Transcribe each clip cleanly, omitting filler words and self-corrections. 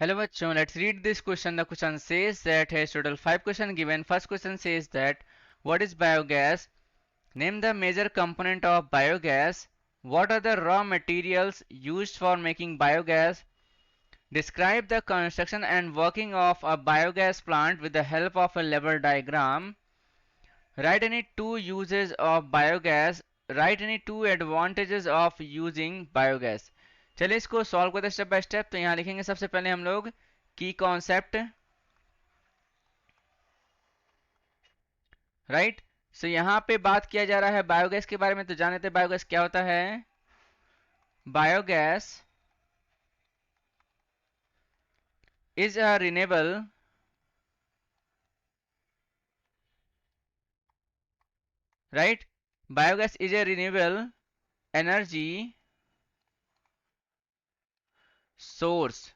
Hello bachon, let's read this question. The question says that has total 5 question given. First question says that what is biogas? Name the major component of biogas. What are the raw materials used for making biogas? Describe the construction and working of a biogas plant with the help of a level diagram. Write any two uses of biogas. Write any two advantages of using biogas. चलिए इसको solve करते step by step. तो यहाँ लिखेंगे सबसे पहले हम लोग की कॉन्सेप्ट, राइट। सो यहाँ पे बात किया जा रहा है बायोगैस के बारे में। तो जान लेते हैं बायोगैस क्या होता है। Biogas is a renewable right, biogas is a renewable energy source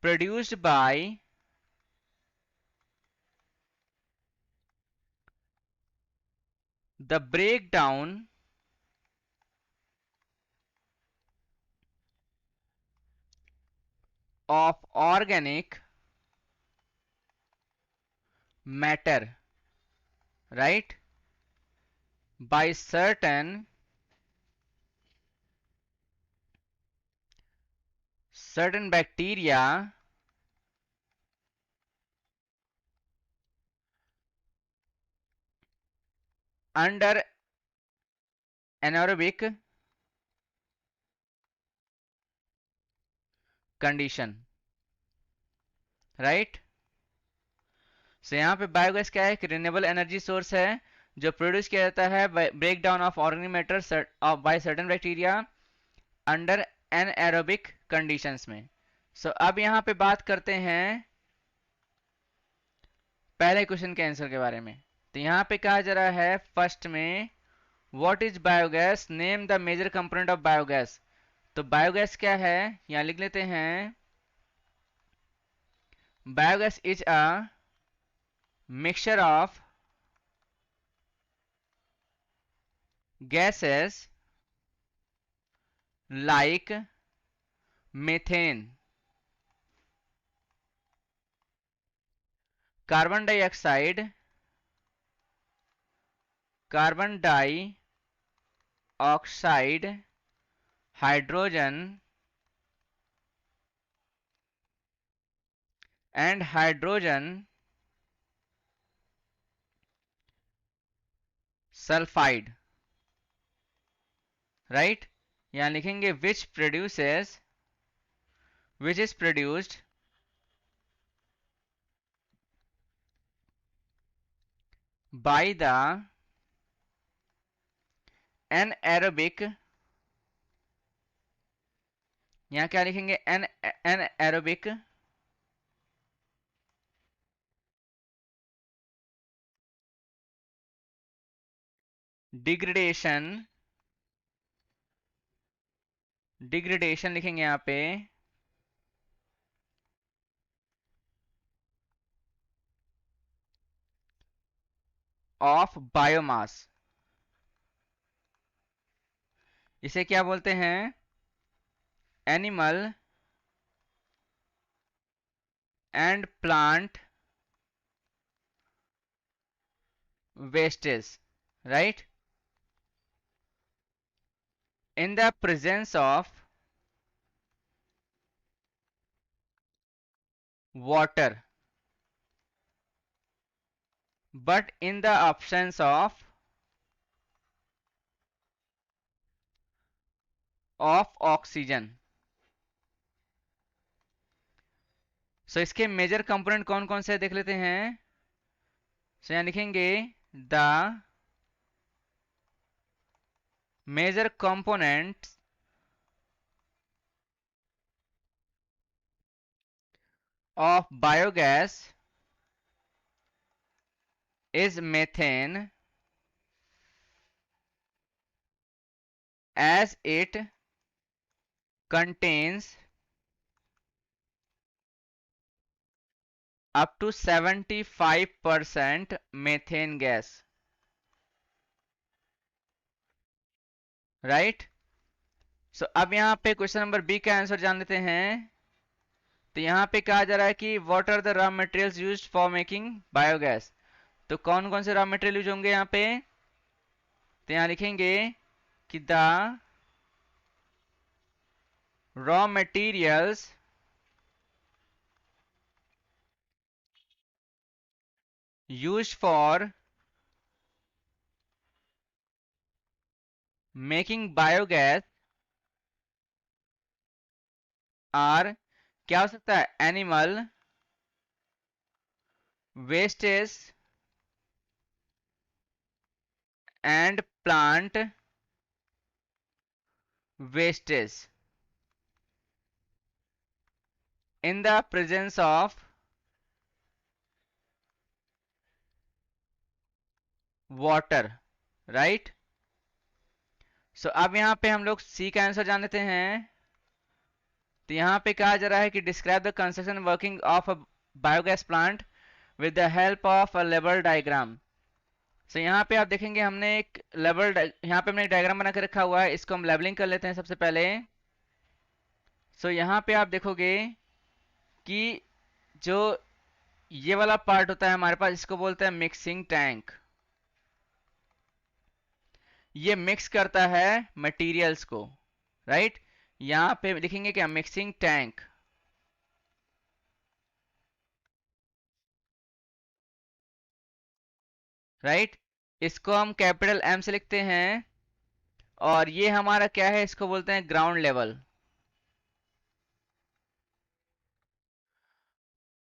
produced by the breakdown of organic matter, right, by certain bacteria under anaerobic condition, right. So यहाँ पे बायोगैस क्या है, एक रिन्यूएबल एनर्जी सोर्स है जो produce किया जाता है break down of organic matter by certain bacteria under anaerobic conditions में। सो अब यहाँ पे बात करते हैं पहले क्वेश्चन के आंसर के बारे में। तो यहाँ पे कहा जा रहा है फर्स्ट में what is biogas, name the major component of biogas. तो बायोगैस क्या है, यहाँ लिख लेते हैं biogas is a mixture of gases like methane, carbon dioxide, carbon dioxide, hydrogen and hydrogen sulfide, right। यहाँ लिखेंगे which is produced by the anaerobic, यहाँ क्या लिखेंगे anaerobic degradation लिखेंगे यहाँ पे ऑफ बायोमास। इसे क्या बोलते हैं, animal and plant wastage, right, in the presence of water but in the absence of oxygen। सो इसके मेजर कंपोनेंट कौन कौन से देख लेते हैं। सो यहाँ लिखेंगे the major component of biogas is methane as it contains up to 75% methane gas, right। अब यहाँ पे क्वेश्चन नंबर बी का आंसर जान लेते हैं। तो यहाँ पे कहा जा रहा है कि what are the raw materials used for making biogas. तो कौन कौन से रॉ मटेरियल यूज होंगे यहाँ पे। तो यहाँ लिखेंगे कि the raw materials used for making biogas are, क्या हो सकता है, animal wastage and plant wastage in the presence of water, right? अब यहाँ पे हम लोग सी का आंसर जान लेते हैं। तो यहाँ पे कहा जा रहा है कि describe the construction working of a biogas plant with the help of a level diagram. यहाँ पे आप देखेंगे हमने एक यहाँ पे हमने एक डायग्राम बना के रखा हुआ है, इसको हम लेवलिंग कर लेते हैं सबसे पहले। यहाँ पे आप देखोगे कि जो ये वाला पार्ट होता है हमारे पास, इसको बोलते हैं मिक्सिंग टैंक। ये मिक्स करता है मटेरियल्स को, राइट। यहाँ पे लिखेंगे क्या, मिक्सिंग टैंक, राइट। इसको हम कैपिटल एम से लिखते हैं। और ये हमारा क्या है, इसको बोलते हैं ग्राउंड लेवल।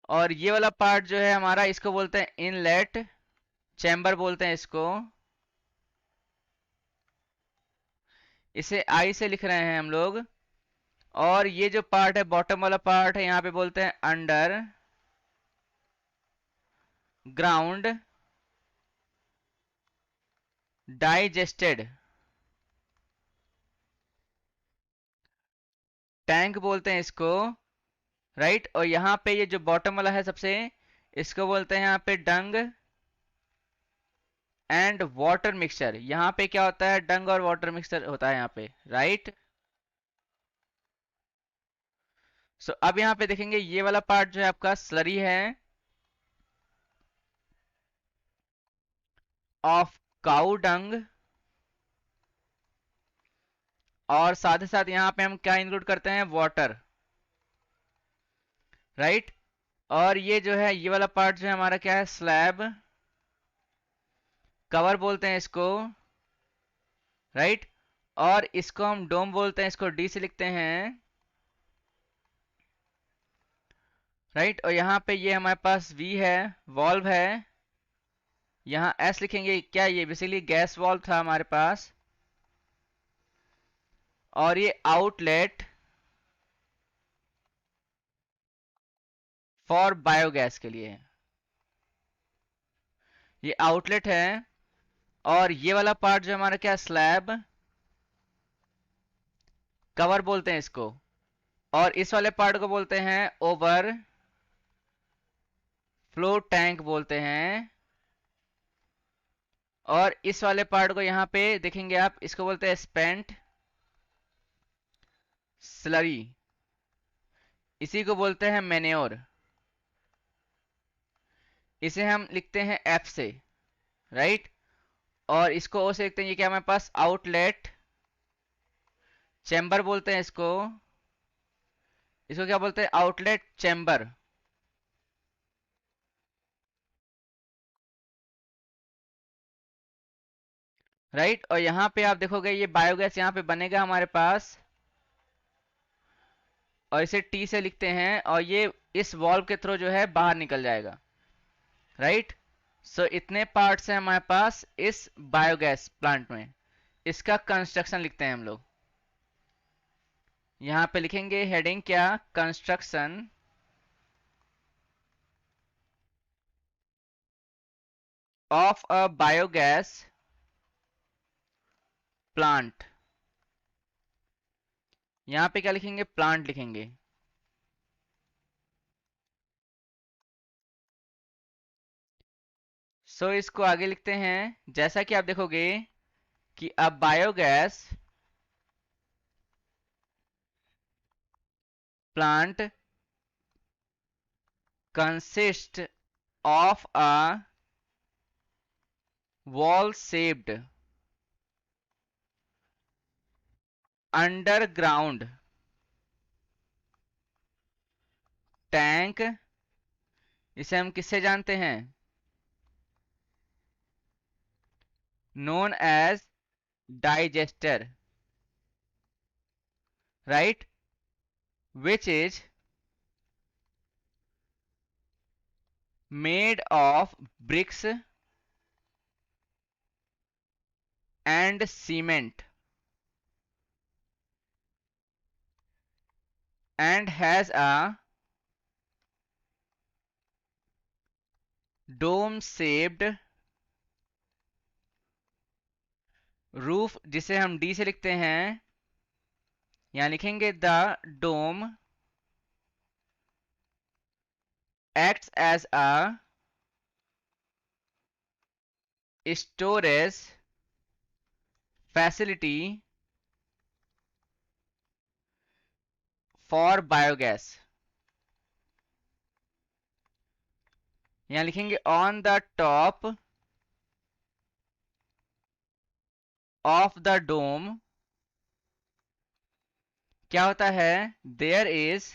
और ये वाला पार्ट जो है हमारा, इसको बोलते हैं इनलेट चैम्बर बोलते हैं इसको। इसे आई से लिख रहे हैं हम लोग। और ये जो पार्ट है, बॉटम वाला पार्ट है, यहाँ पे बोलते हैं अंडर ग्राउंड डाइजेस्टेड टैंक बोलते हैं इसको, राइट। और यहाँ पे ये जो बॉटम वाला है सबसे, इसको बोलते हैं यहाँ पे डंग एंड वाटर मिक्सचर। यहाँ पे क्या होता है, डंग और वाटर मिक्सचर होता है यहाँ पे, राइट। अब यहाँ पे देखेंगे ये वाला पार्ट जो है आपका स्लरी है ऑफ काउ डंग। और साथ ही साथ यहाँ पे हम क्या इंक्लूड करते हैं, वाटर, राइट। और ये जो है, ये वाला पार्ट जो है हमारा क्या है, स्लैब कवर बोलते हैं इसको, राइट। और इसको हम डोम बोलते हैं, इसको डी से लिखते हैं, राइट। और यहाँ पे ये हमारे पास वी है, वॉल्व है। यहाँ एस लिखेंगे, क्या ये बेसिकली गैस वॉल्व था हमारे पास। और ये आउटलेट फॉर बायोगैस के लिए, ये आउटलेट है। और ये वाला पार्ट जो हमारा क्या, स्लैब कवर बोलते हैं इसको। और इस वाले पार्ट को बोलते हैं ओवर फ्लो टैंक बोलते हैं। और इस वाले पार्ट को यहाँ पे देखेंगे आप, इसको बोलते हैं स्पेंट स्लरी, इसी को बोलते हैं मैन्योर। इसे हम लिखते हैं एफ से, राइट। और इसको ओ से लिखते हैं, ये क्या हमारे पास, आउटलेट चैम्बर बोलते हैं इसको। इसको क्या बोलते हैं, आउटलेट चैम्बर, राइट। और यहाँ पे आप देखोगे ये बायोगैस यहाँ पे बनेगा हमारे पास, और इसे टी से लिखते हैं। और ये इस वॉल्व के थ्रू जो है बाहर निकल जाएगा, राइट। इतने पार्ट्स हैं हमारे पास इस बायोगैस प्लांट में। इसका कंस्ट्रक्शन लिखते हैं हम लोग। यहाँ पे लिखेंगे हेडिंग क्या, construction of a biogas plant. यहाँ पे क्या लिखेंगे, प्लांट लिखेंगे। इसको आगे लिखते हैं, जैसा कि आप देखोगे कि अब biogas plant consists of a wall-shaped underground tank, इसे हम किससे जानते हैं? Known as digester, right, which is made of bricks and cement and has a dome shaped roof, जिसे हम डी से लिखते हैं, यहां लिखेंगे the dome acts as a storage facility for biogas, यहां लिखेंगे on the top of the dome क्या होता है? There is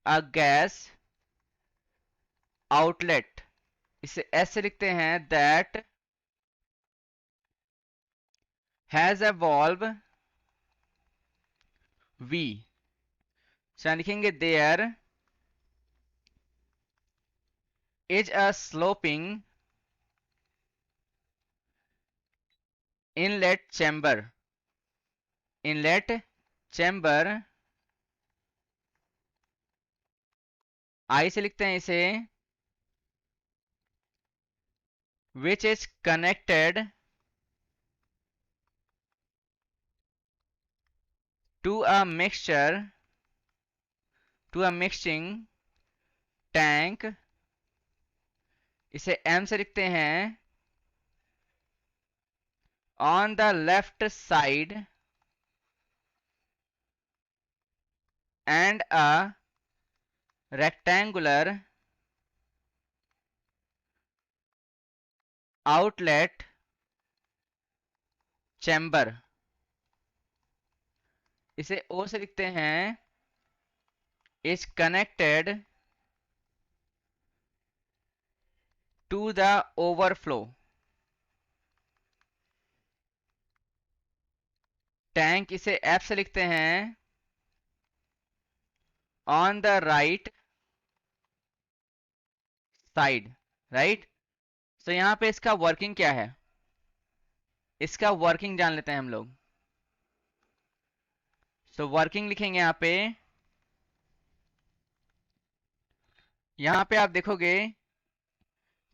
a gas outlet, इसे ऐसे लिखते हैं that has a valve V, यहां लिखेंगे there is a sloping inlet chamber, inlet chamber I से लिखते हैं इसे, which is connected to a mixture, to a mixing tank, इसे M से लिखते हैं, on the left side and a rectangular outlet chamber, इसे O से लिखते हैं, is connected to the overflow tank, इसे F से लिखते हैं, on the right side, right? तो यहां पे इसका वर्किंग क्या है, इसका वर्किंग जान लेते हैं हम लोग। सो वर्किंग लिखेंगे यहां पे आप देखोगे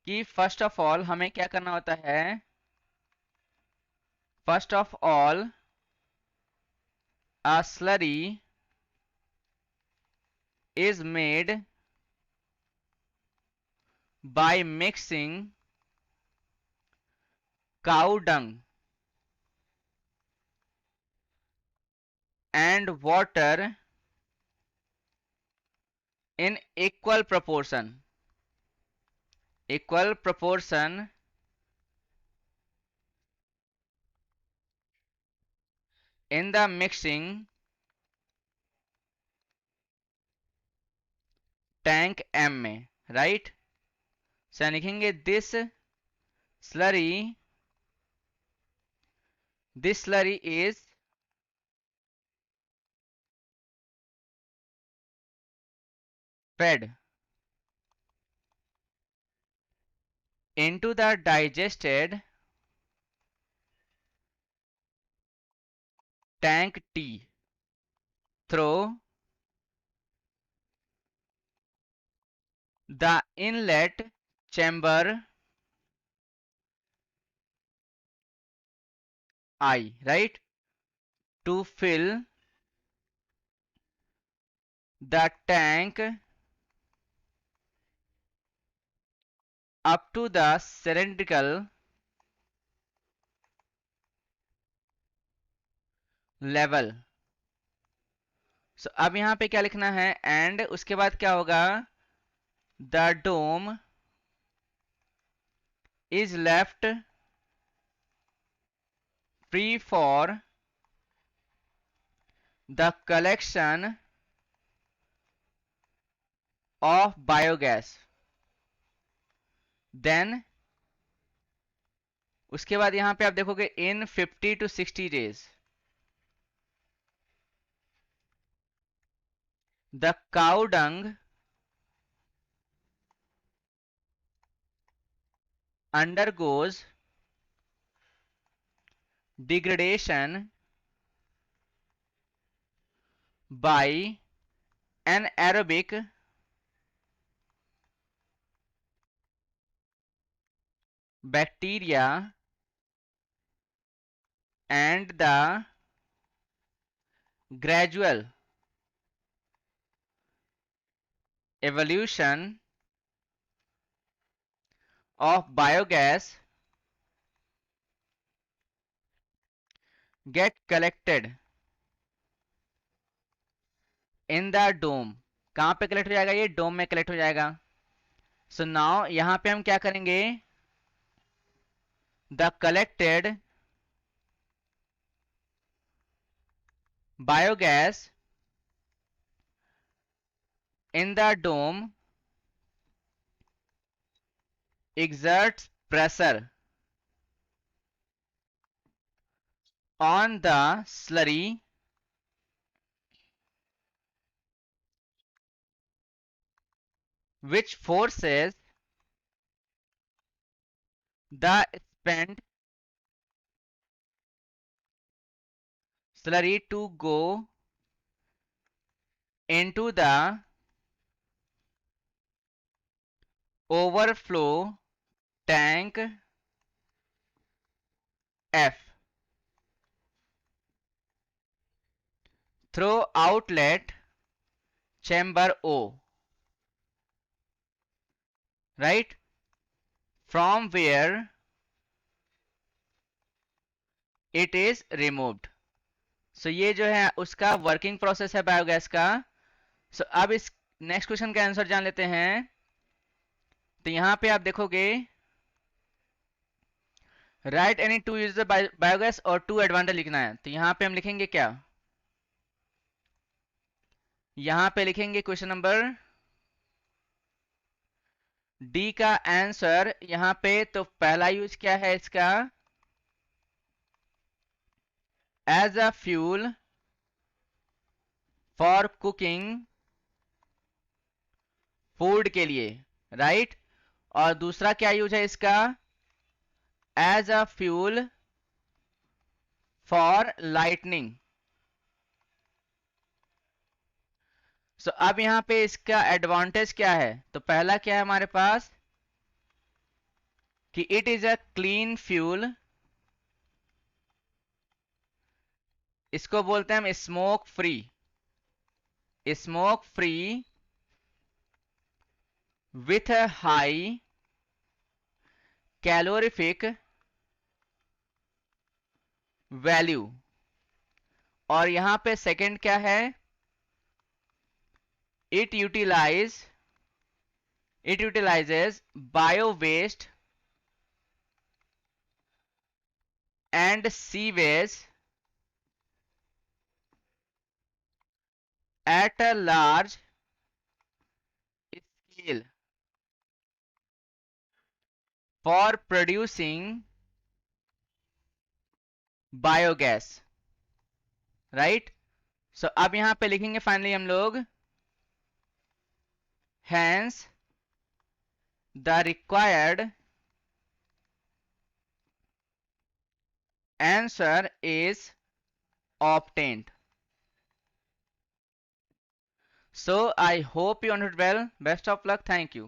कि फर्स्ट ऑफ ऑल हमें क्या करना होता है, first of all a slurry is made by mixing cow dung and water in equal proportion in the mixing tank M में, right? So लिखेंगे slurry this slurry is fed into the digested tank T through the inlet chamber I, right, to fill the tank up to the cylindrical level सो अब यहाँ पे क्या लिखना है, and उसके बाद क्या होगा, the dome is left free for the collection of biogas, then उसके बाद यहां पे आप देखोगे in 50 to 60 days the cow dung undergoes degradation by anaerobic bacteria and the gradual evolution of biogas get collected in the dome। कहां पे collect हो जाएगा, ये डोम में कलेक्ट हो जाएगा। सो नाउ यहां पे हम क्या करेंगे, the collected biogas in the dome exerts pressure on the slurry which forces the spent slurry to go into the overflow tank F through outlet chamber O, right, from where it is removed। सो ये जो है उसका working process है biogas का। सो अब इस next question का answer जान लेते हैं। तो यहां पे आप देखोगे right any two use biogas और टू एडवांटेज लिखना है। तो यहां पे हम लिखेंगे क्या, यहां पे लिखेंगे क्वेश्चन नंबर डी का आंसर यहां पे। तो पहला यूज क्या है इसका, as a fuel for cooking food के लिए, राइट। और दूसरा क्या यूज है इसका, as a fuel for lightning. So अब यहां पे इसका एडवांटेज क्या है, तो पहला क्या है हमारे पास कि it is a clean fuel, इसको बोलते हैं हम smoke free, smoke free with a high calorific value. और यहां पे सेकंड क्या है, it utilises bio waste and sewage at a large scale for producing biogas, right. So अब यहां पे लिखेंगे फाइनली हम लोग, hence the required answer is obtained। So I hope you understood well. Best of luck. Thank you.